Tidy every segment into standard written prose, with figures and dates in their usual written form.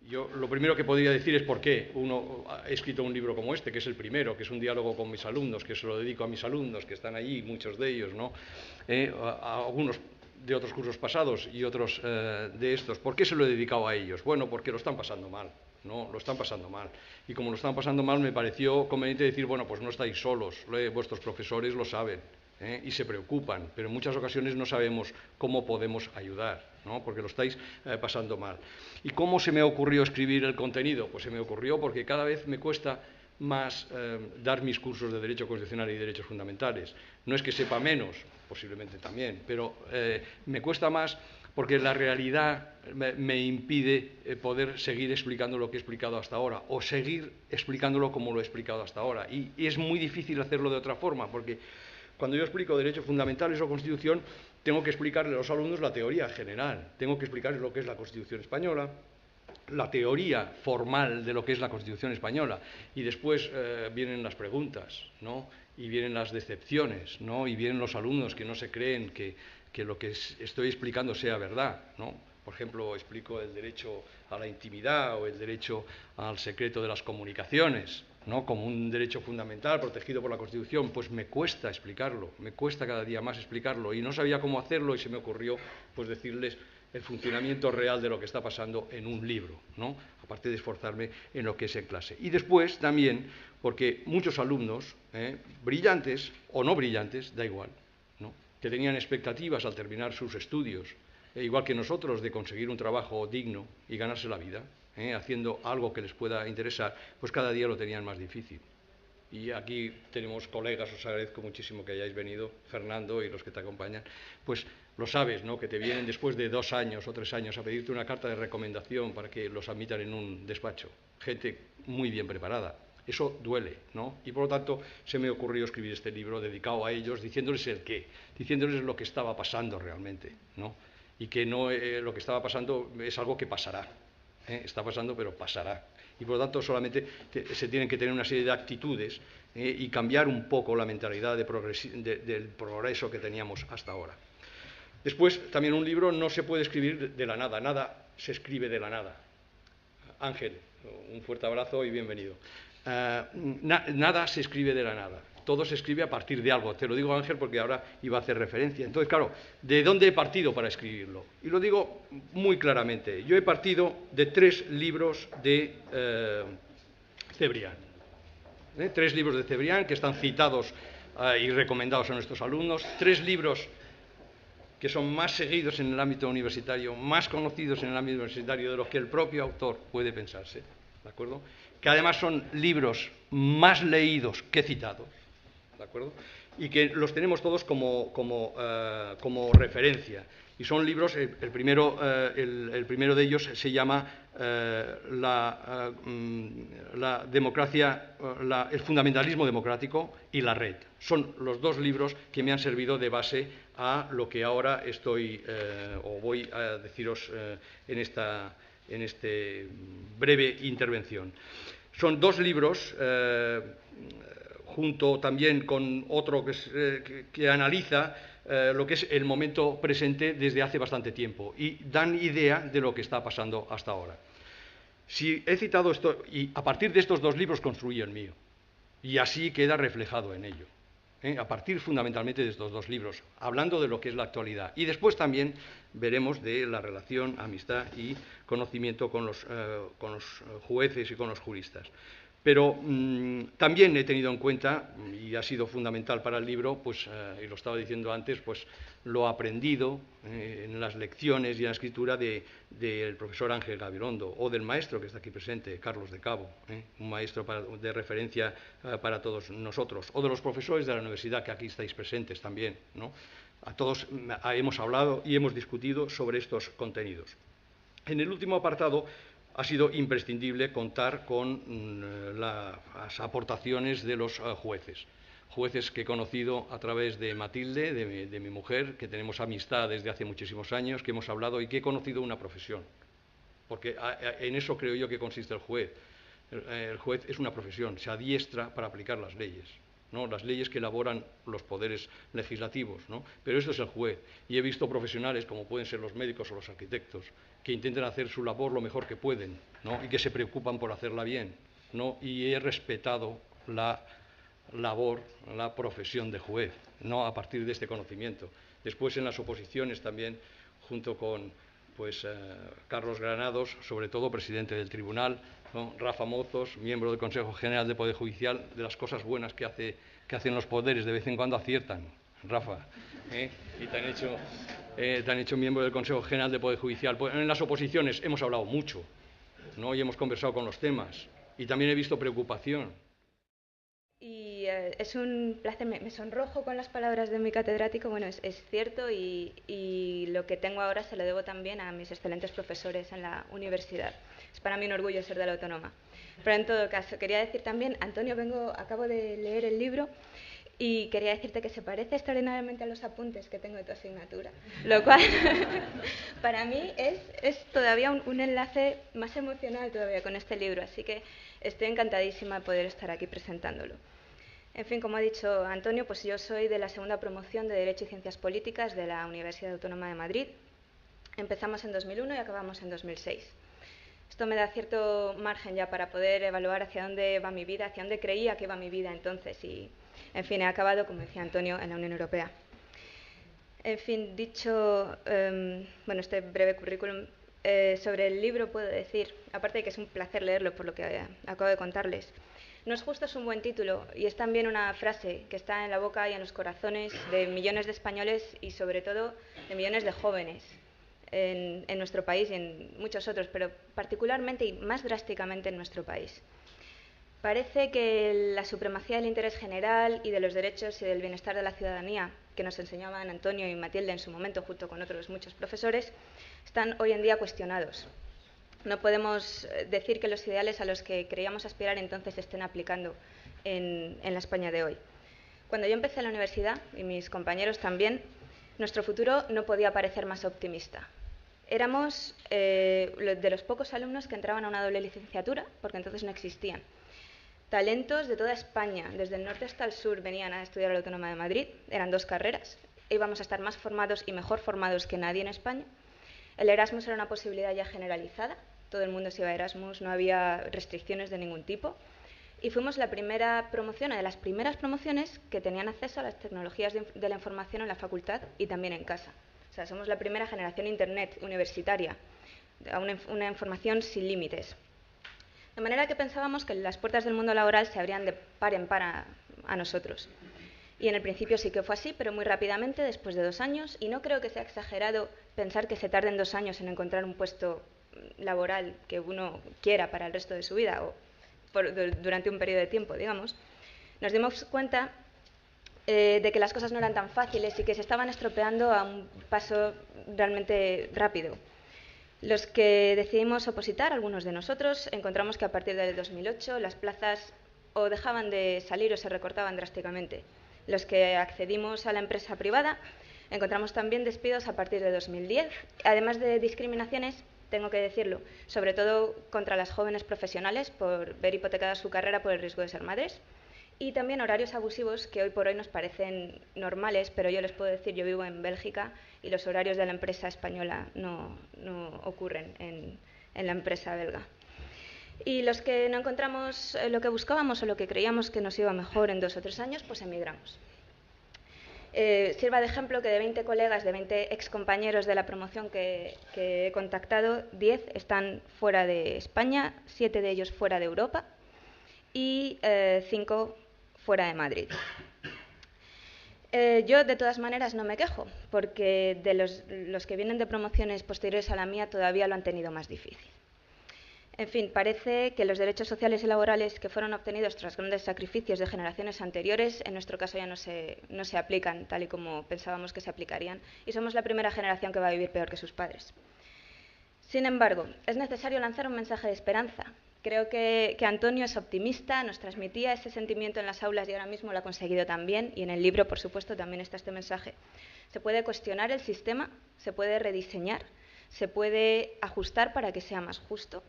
yo lo primero que podría decir es por qué uno ha escrito un libro como este, que es el primero, que es un diálogo con mis alumnos, que se lo dedico a mis alumnos, que están allí, muchos de ellos, ¿no? A algunos de otros cursos pasados y otros de estos. ¿Por qué se lo he dedicado a ellos? Bueno, porque lo están pasando mal, ¿no? Lo están pasando mal. Y como lo están pasando mal, me pareció conveniente decir, bueno, pues no estáis solos, vuestros profesores lo saben. Y se preocupan, pero en muchas ocasiones no sabemos cómo podemos ayudar, ¿no? Porque lo estáis pasando mal. ¿Y cómo se me ocurrió escribir el contenido? Pues se me ocurrió porque cada vez me cuesta más dar mis cursos de Derecho Constitucional y Derechos Fundamentales. No es que sepa menos, posiblemente también, pero me cuesta más porque la realidad me impide poder seguir explicando lo que he explicado hasta ahora o seguir explicándolo como lo he explicado hasta ahora. Y es muy difícil hacerlo de otra forma, porque cuando yo explico derechos fundamentales o Constitución, tengo que explicarle a los alumnos la teoría general, tengo que explicarles lo que es la Constitución española, la teoría formal de lo que es la Constitución española, y después vienen las preguntas, ¿no? Y vienen las decepciones, ¿no? Y vienen los alumnos que no se creen que lo que estoy explicando sea verdad, ¿no? Por ejemplo, explico el derecho a la intimidad o el derecho al secreto de las comunicaciones, ¿no? Como un derecho fundamental protegido por la Constitución. Pues me cuesta explicarlo, me cuesta cada día más explicarlo, y no sabía cómo hacerlo, y se me ocurrió pues decirles el funcionamiento real de lo que está pasando en un libro, ¿no? Aparte de esforzarme en lo que es en clase. Y después también porque muchos alumnos, brillantes o no brillantes, da igual, ¿no? Que tenían expectativas al terminar sus estudios, igual que nosotros, de conseguir un trabajo digno y ganarse la vida, haciendo algo que les pueda interesar, pues cada día lo tenían más difícil. Y aquí tenemos colegas, os agradezco muchísimo que hayáis venido, Fernando y los que te acompañan, pues lo sabes, ¿no? Que te vienen después de 2 años o 3 años a pedirte una carta de recomendación para que los admitan en un despacho. Gente muy bien preparada. Eso duele, ¿no? Y por lo tanto se me ocurrió escribir este libro dedicado a ellos, diciéndoles el qué, diciéndoles lo que estaba pasando realmente, ¿no? Y que no, lo que estaba pasando es algo que pasará. Está pasando, pero pasará. Y por lo tanto solamente se tienen que tener una serie de actitudes y cambiar un poco la mentalidad del progreso que teníamos hasta ahora. Después, también un libro no se puede escribir de la nada, nada se escribe de la nada. Ángel, un fuerte abrazo y bienvenido. Nada se escribe de la nada, todo se escribe a partir de algo. Te lo digo, Ángel, porque ahora iba a hacer referencia. Entonces, claro, ¿de dónde he partido para escribirlo? Y lo digo muy claramente. Yo he partido de 3 libros de Cebrián. 3 libros de Cebrián que están citados y recomendados a nuestros alumnos. 3 libros que son más seguidos en el ámbito universitario, más conocidos en el ámbito universitario de lo que el propio autor puede pensarse, ¿de acuerdo? Que además son libros más leídos que citados, ¿de acuerdo? Y que los tenemos todos como referencia. Y son libros, el primero de ellos se llama la democracia, el fundamentalismo democrático y la red. Son los 2 libros que me han servido de base a lo que ahora estoy o voy a deciros en esta breve intervención. Son 2 libros, junto también con otro que analiza lo que es el momento presente desde hace bastante tiempo y dan idea de lo que está pasando hasta ahora. Si he citado esto, y a partir de estos 2 libros construí el mío, y así queda reflejado en ello. A partir fundamentalmente de estos 2 libros, hablando de lo que es la actualidad. Y después también veremos de la relación, amistad y conocimiento con los jueces y con los juristas. Pero también he tenido en cuenta, y ha sido fundamental para el libro, pues, y lo estaba diciendo antes, pues lo aprendido en las lecciones y en la escritura del profesor Ángel Gabilondo, o del maestro que está aquí presente, Carlos de Cabo, un maestro de referencia para todos nosotros, o de los profesores de la universidad que aquí estáis presentes también, ¿no? A todos hemos hablado y hemos discutido sobre estos contenidos. En el último apartado ha sido imprescindible contar con las aportaciones de los jueces. Jueces que he conocido a través de Matilde, de mi mujer, que tenemos amistad desde hace muchísimos años, que hemos hablado y que he conocido una profesión. Porque en eso creo yo que consiste el juez. El juez es una profesión, se adiestra para aplicar las leyes. ¿no? Las leyes que elaboran los poderes legislativos, ¿no? Pero esto es el juez. Y he visto profesionales, como pueden ser los médicos o los arquitectos, que intentan hacer su labor lo mejor que pueden, ¿no? Y que se preocupan por hacerla bien, ¿no? Y he respetado la labor, la profesión de juez, ¿no? A partir de este conocimiento. Después, en las oposiciones también, junto con Carlos Granados, sobre todo presidente del tribunal, ¿no? Rafa Mozos, miembro del Consejo General de Poder Judicial, de las cosas buenas que hacen los poderes, de vez en cuando aciertan, Rafa, y te han hecho miembro del Consejo General de Poder Judicial. Pues en las oposiciones hemos hablado mucho, ¿no? Y hemos conversado con los temas, y también he visto preocupación. Y es un placer, me sonrojo con las palabras de mi catedrático. Bueno, es cierto, y lo que tengo ahora se lo debo también a mis excelentes profesores en la universidad. Es para mí un orgullo ser de la Autónoma. Pero en todo caso, quería decir también, Antonio, acabo de leer el libro y quería decirte que se parece extraordinariamente a los apuntes que tengo de tu asignatura, lo cual para mí es todavía un enlace más emocional todavía con este libro, así que estoy encantadísima de poder estar aquí presentándolo. En fin, como ha dicho Antonio, pues yo soy de la segunda promoción de Derecho y Ciencias Políticas de la Universidad Autónoma de Madrid. Empezamos en 2001 y acabamos en 2006. Esto me da cierto margen ya para poder evaluar hacia dónde va mi vida, hacia dónde creía que iba mi vida entonces. Y, en fin, he acabado, como decía Antonio, en la Unión Europea. En fin, dicho este breve currículum, sobre el libro puedo decir, aparte de que es un placer leerlo por lo que acabo de contarles, no es justo, es un buen título, y es también una frase que está en la boca y en los corazones de millones de españoles y sobre todo de millones de jóvenes en nuestro país y en muchos otros, pero particularmente y más drásticamente en nuestro país. Parece que la supremacía del interés general y de los derechos y del bienestar de la ciudadanía, que nos enseñaban Antonio y Matilde en su momento, junto con otros muchos profesores, están hoy en día cuestionados. No podemos decir que los ideales a los que creíamos aspirar entonces se estén aplicando en la España de hoy. Cuando yo empecé en la universidad, y mis compañeros también, nuestro futuro no podía parecer más optimista. Éramos de los pocos alumnos que entraban a una doble licenciatura, porque entonces no existían. Talentos de toda España, desde el norte hasta el sur, venían a estudiar a la Autónoma de Madrid. Eran 2 carreras. Íbamos a estar más formados y mejor formados que nadie en España. El Erasmus era una posibilidad ya generalizada. Todo el mundo se iba a Erasmus, no había restricciones de ningún tipo. Y fuimos la primera promoción, una de las primeras promociones que tenían acceso a las tecnologías de la información en la facultad y también en casa. O sea, somos la primera generación Internet universitaria, a una información sin límites. De manera que pensábamos que las puertas del mundo laboral se abrían de par en par a nosotros. Y en el principio sí que fue así, pero muy rápidamente, después de 2 años, y no creo que sea exagerado pensar que se tarden 2 años en encontrar un puesto laboral que uno quiera para el resto de su vida o durante un periodo de tiempo, digamos, nos dimos cuenta de que las cosas no eran tan fáciles y que se estaban estropeando a un paso realmente rápido. Los que decidimos opositar, algunos de nosotros, encontramos que a partir del 2008 las plazas o dejaban de salir o se recortaban drásticamente. Los que accedimos a la empresa privada encontramos también despidos a partir de 2010, además de discriminaciones, tengo que decirlo, sobre todo contra las jóvenes profesionales por ver hipotecada su carrera por el riesgo de ser madres, y también horarios abusivos que hoy por hoy nos parecen normales, pero yo les puedo decir, yo vivo en Bélgica y los horarios de la empresa española no ocurren en la empresa belga. Y los que no encontramos lo que buscábamos o lo que creíamos que nos iba mejor en 2 o 3 años, pues emigramos. Sirva de ejemplo que de 20 colegas, de 20 excompañeros de la promoción que he contactado, 10 están fuera de España, 7 de ellos fuera de Europa y 5 fuera de Madrid. Yo, de todas maneras, no me quejo, porque de los que vienen de promociones posteriores a la mía todavía lo han tenido más difícil. En fin, parece que los derechos sociales y laborales que fueron obtenidos tras grandes sacrificios de generaciones anteriores, en nuestro caso ya no se aplican tal y como pensábamos que se aplicarían, y somos la primera generación que va a vivir peor que sus padres. Sin embargo, es necesario lanzar un mensaje de esperanza. Creo que Antonio es optimista, nos transmitía ese sentimiento en las aulas y ahora mismo lo ha conseguido también, y en el libro, por supuesto, también está este mensaje. Se puede cuestionar el sistema, se puede rediseñar, se puede ajustar para que sea más justo.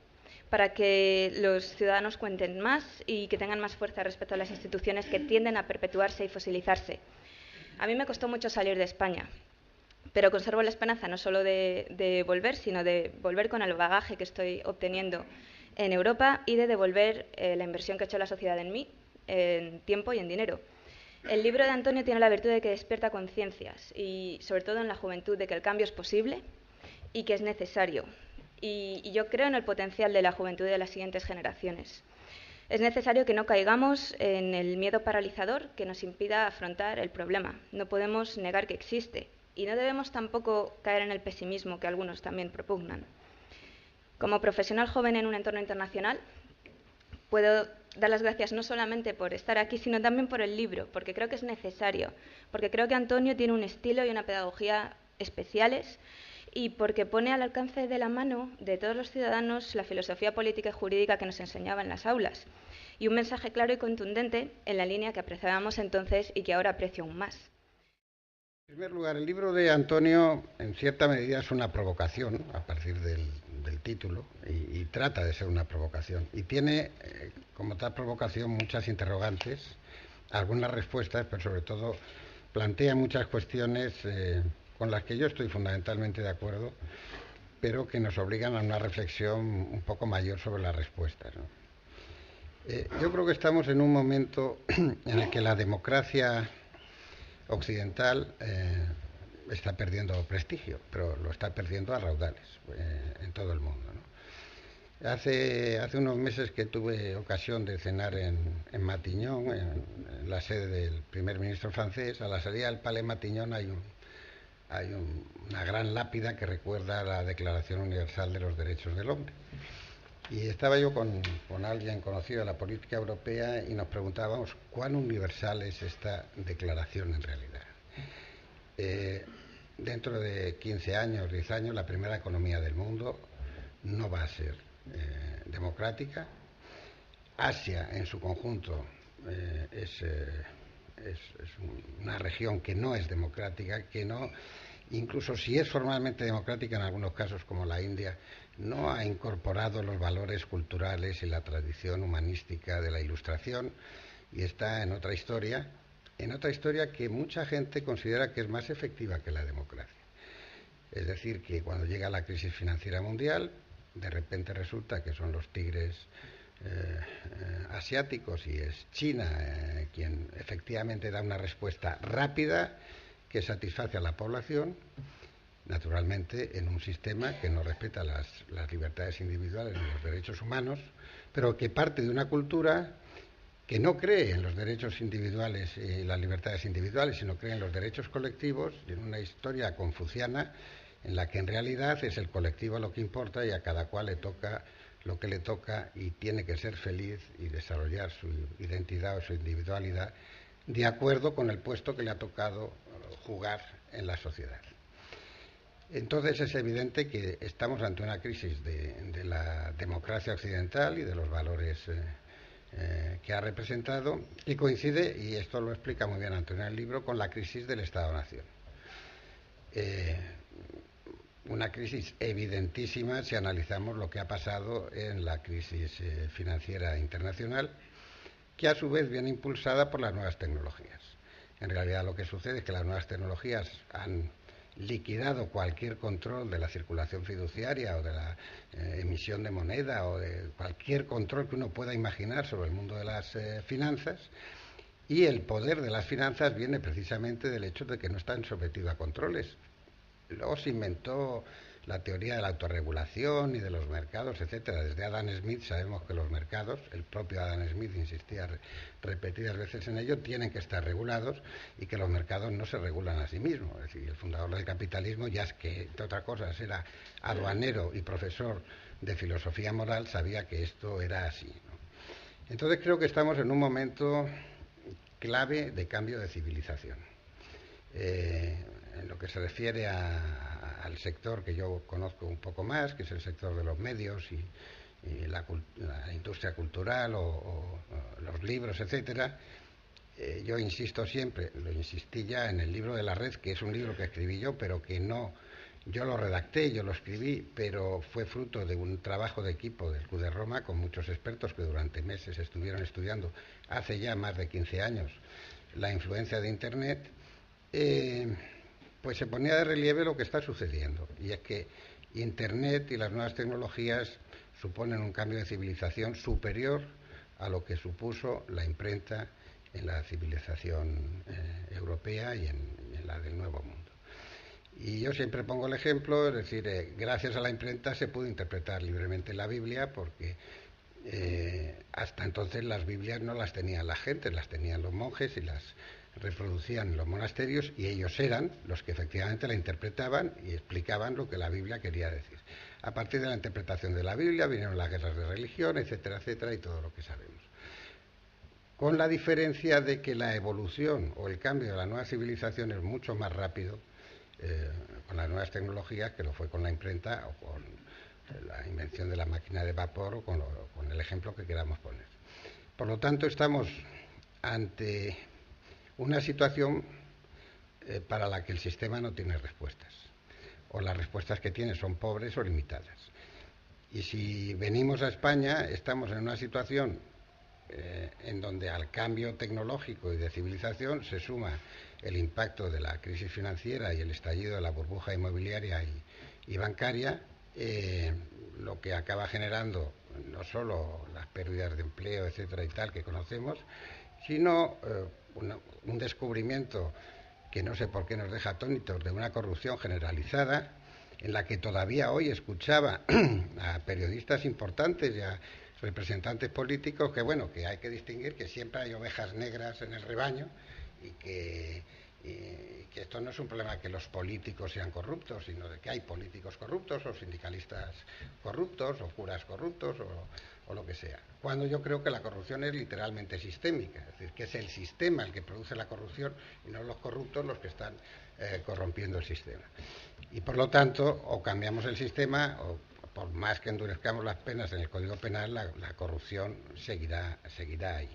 para que los ciudadanos cuenten más y que tengan más fuerza respecto a las instituciones que tienden a perpetuarse y fosilizarse. A mí me costó mucho salir de España, pero conservo la esperanza no solo de volver, sino de volver con el bagaje que estoy obteniendo en Europa y de devolver la inversión que ha hecho la sociedad en mí, en tiempo y en dinero. El libro de Antonio tiene la virtud de que despierta conciencias y, sobre todo en la juventud, de que el cambio es posible y que es necesario. Y yo creo en el potencial de la juventud y de las siguientes generaciones. Es necesario que no caigamos en el miedo paralizador que nos impida afrontar el problema. No podemos negar que existe y no debemos tampoco caer en el pesimismo que algunos también propugnan. Como profesional joven en un entorno internacional, puedo dar las gracias no solamente por estar aquí, sino también por el libro, porque creo que es necesario, porque creo que Antonio tiene un estilo y una pedagogía especiales y porque pone al alcance de la mano de todos los ciudadanos la filosofía política y jurídica que nos enseñaba en las aulas y un mensaje claro y contundente en la línea que apreciábamos entonces y que ahora aprecio aún más. En primer lugar, el libro de Antonio en cierta medida es una provocación a partir del título y trata de ser una provocación y tiene como tal provocación muchas interrogantes, algunas respuestas, pero sobre todo plantea muchas cuestiones con las que yo estoy fundamentalmente de acuerdo, pero que nos obligan a una reflexión un poco mayor sobre las respuestas, ¿no? Yo creo que estamos en un momento en el que la democracia occidental está perdiendo prestigio, pero lo está perdiendo a raudales en todo el mundo, ¿no? Hace unos meses que tuve ocasión de cenar en Matignon, en la sede del primer ministro francés. A la salida del Palais Matignon hay una gran lápida que recuerda la Declaración Universal de los Derechos del Hombre. Y estaba yo con alguien conocido de la política europea y nos preguntábamos cuán universal es esta declaración en realidad. Dentro de 15 años, 10 años, la primera economía del mundo no va a ser democrática. Asia en su conjunto es una región que no es democrática, que no, incluso si es formalmente democrática en algunos casos como la India, no ha incorporado los valores culturales y la tradición humanística de la Ilustración y está en otra historia que mucha gente considera que es más efectiva que la democracia. Es decir, que cuando llega la crisis financiera mundial, de repente resulta que son los tigres asiáticos y es China quien efectivamente da una respuesta rápida que satisface a la población, naturalmente en un sistema que no respeta las libertades individuales ni los derechos humanos, pero que parte de una cultura que no cree en los derechos individuales y las libertades individuales, sino cree en los derechos colectivos y en una historia confuciana en la que en realidad es el colectivo lo que importa y a cada cual le toca lo que le toca y tiene que ser feliz y desarrollar su identidad o su individualidad de acuerdo con el puesto que le ha tocado jugar en la sociedad. Entonces es evidente que estamos ante una crisis de la democracia occidental y de los valores que ha representado, y coincide, y esto lo explica muy bien Antonio en el libro, con la crisis del Estado-Nación. Una crisis evidentísima si analizamos lo que ha pasado en la crisis financiera internacional, que a su vez viene impulsada por las nuevas tecnologías. En realidad lo que sucede es que las nuevas tecnologías han liquidado cualquier control de la circulación fiduciaria o de la emisión de moneda o de cualquier control que uno pueda imaginar sobre el mundo de las finanzas, y el poder de las finanzas viene precisamente del hecho de que no están sometidos a controles. Luego se inventó la teoría de la autorregulación y de los mercados, etcétera. Desde Adam Smith sabemos que los mercados, el propio Adam Smith insistía repetidas veces en ello, tienen que estar regulados y que los mercados no se regulan a sí mismos. Es decir, el fundador del capitalismo, ya es que, entre otras cosas, era aduanero y profesor de filosofía moral, sabía que esto era así, ¿no? Entonces creo que estamos en un momento clave de cambio de civilización. En lo que se refiere al sector que yo conozco un poco más, que es el sector de los medios y la industria cultural o los libros, etcétera, yo insisto siempre, lo insistí ya en el libro de la red, que es un libro que escribí yo, pero que no Yo lo redacté, yo lo escribí, pero fue fruto de un trabajo de equipo del Club de Roma con muchos expertos que durante meses estuvieron estudiando, hace ya más de 15 años, la influencia de Internet. Pues se ponía de relieve lo que está sucediendo, y es que Internet y las nuevas tecnologías suponen un cambio de civilización superior a lo que supuso la imprenta en la civilización europea y en la del Nuevo Mundo. Y yo siempre pongo el ejemplo, es decir, gracias a la imprenta se pudo interpretar libremente la Biblia, porque hasta entonces las Biblias no las tenían la gente, las tenían los monjes y las reproducían en los monasterios, y ellos eran los que efectivamente la interpretaban y explicaban lo que la Biblia quería decir. A partir de la interpretación de la Biblia vinieron las guerras de religión, etcétera, etcétera, y todo lo que sabemos. Con la diferencia de que la evolución o el cambio de la nueva civilización es mucho más rápido con las nuevas tecnologías que lo fue con la imprenta o con la invención de la máquina de vapor o con el ejemplo que queramos poner. Por lo tanto, estamos ante una situación para la que el sistema no tiene respuestas, o las respuestas que tiene son pobres o limitadas. Y si venimos a España, estamos en una situación en donde al cambio tecnológico y de civilización se suma el impacto de la crisis financiera y el estallido de la burbuja inmobiliaria y bancaria, lo que acaba generando no solo las pérdidas de empleo, etcétera y tal, que conocemos, sino un descubrimiento que no sé por qué nos deja atónitos, de una corrupción generalizada, en la que todavía hoy escuchaba a periodistas importantes y a representantes políticos que hay que distinguir que siempre hay ovejas negras en el rebaño, y que esto no es un problema que los políticos sean corruptos, sino de que hay políticos corruptos o sindicalistas corruptos o curas corruptos o lo que sea. Cuando yo creo que la corrupción es literalmente sistémica, es decir, que es el sistema el que produce la corrupción y no los corruptos los que están corrompiendo el sistema. Y por lo tanto, o cambiamos el sistema, o por más que endurezcamos las penas en el Código Penal, la corrupción seguirá ahí.